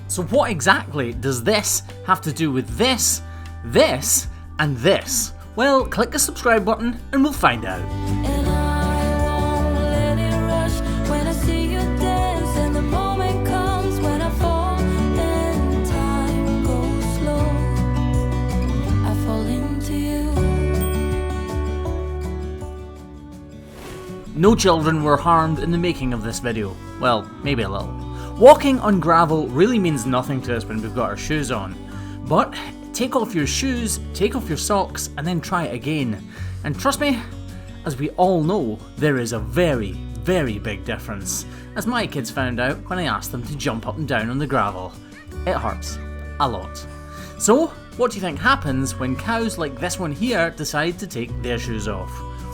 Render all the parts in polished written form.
So what exactly does this have to do with this, this, and this? Well, click the subscribe button and we'll find out. And I won't let it rush when I see you dance, and the moment comes when I fall and time goes slow. I fall into you. No children were harmed in the making of this video. Well, maybe a little. Walking on gravel really means nothing to us when we've got our shoes on. But take off your shoes, take off your socks, and then try it again. And trust me, as we all know, there is a very, very big difference. As my kids found out when I asked them to jump up and down on the gravel. It hurts. A lot. So, what do you think happens when cows like this one here decide to take their shoes off?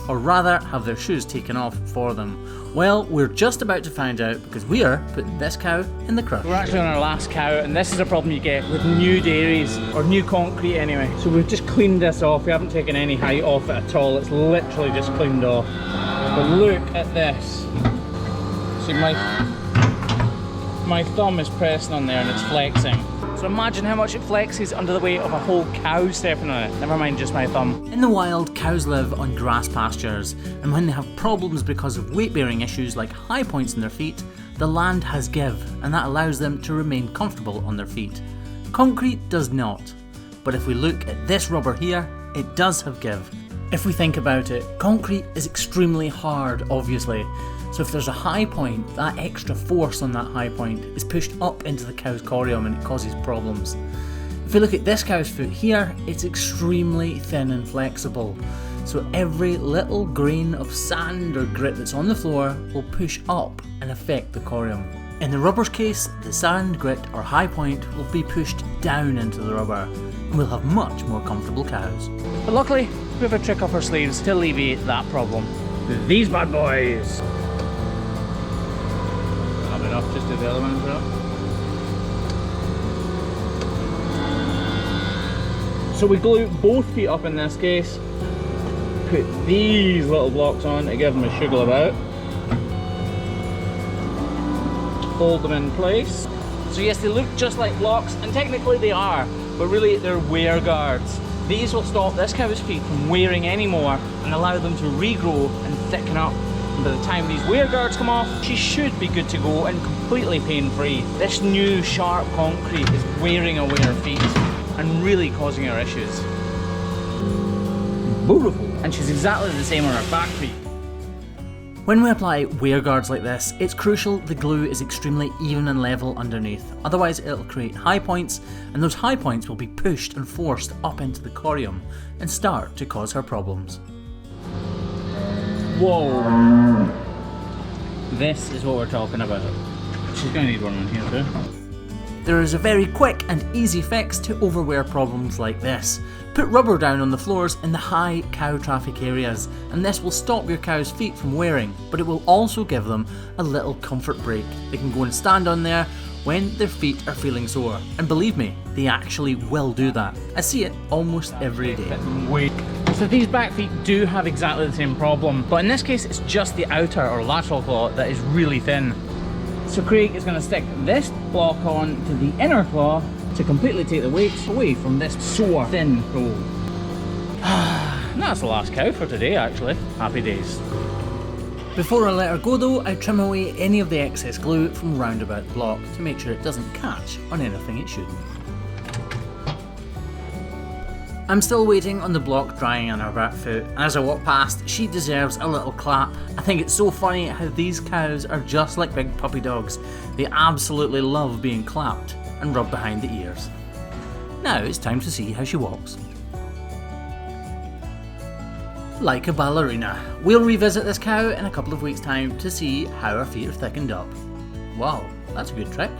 Or rather, have their shoes taken off for them? Well, we're just about to find out because we are putting this cow in the crush. We're actually on our last cow, and this is a problem you get with new dairies, or new concrete anyway. So we've just cleaned this off. We haven't taken any height off it at all. It's literally just cleaned off. But look at this. See, my thumb is pressing on there and it's flexing. So imagine how much it flexes under the weight of a whole cow stepping on it, never mind just my thumb. In the wild, cows live on grass pastures, and when they have problems because of weight-bearing issues like high points in their feet, the land has give, and that allows them to remain comfortable on their feet. Concrete does not, but if we look at this rubber here, it does have give. If we think about it, concrete is extremely hard, obviously. So if there's a high point, that extra force on that high point is pushed up into the cow's corium and it causes problems. If we look at this cow's foot here, it's extremely thin and flexible. So every little grain of sand or grit that's on the floor will push up and affect the corium. In the rubber's case, the sand, grit or high point will be pushed down into the rubber and we'll have much more comfortable cows. But luckily, we have a trick up our sleeves to alleviate that problem. These bad boys! Enough, just do the other one as well. So we glue both feet up in this case, put these little blocks on to give them a shuggle about, fold them in place. So yes, they look just like blocks, and technically they are, but really they're wear guards. These will stop this cow's feet from wearing anymore and allow them to regrow and thicken up. And by the time these wear guards come off, she should be good to go and completely pain-free. This new sharp concrete is wearing away her feet and really causing her issues. Beautiful. And she's exactly the same on her back feet. When we apply wear guards like this, it's crucial the glue is extremely even and level underneath, otherwise it'll create high points, and those high points will be pushed and forced up into the corium and start to cause her problems. Whoa! This is what we're talking about. She's going to need one in here too. There is a very quick and easy fix to overwear problems like this. Put rubber down on the floors in the high cow traffic areas, and this will stop your cow's feet from wearing, but it will also give them a little comfort break. They can go and stand on there when their feet are feeling sore. And believe me, they actually will do that. I see it almost every day. So these back feet do have exactly the same problem, but in this case it's just the outer or lateral claw that is really thin. So Craig is going to stick this block on to the inner claw to completely take the weight away from this sore thin toe. And that's the last cow for today actually. Happy days. Before I let her go though, I trim away any of the excess glue from round about the block to make sure it doesn't catch on anything it shouldn't. I'm still waiting on the block drying on her back foot, and as I walk past, she deserves a little clap. I think it's so funny how these cows are just like big puppy dogs. They absolutely love being clapped and rubbed behind the ears. Now it's time to see how she walks. Like a ballerina. We'll revisit this cow in a couple of weeks' time to see how her feet are thickened up. Wow, that's a good trick.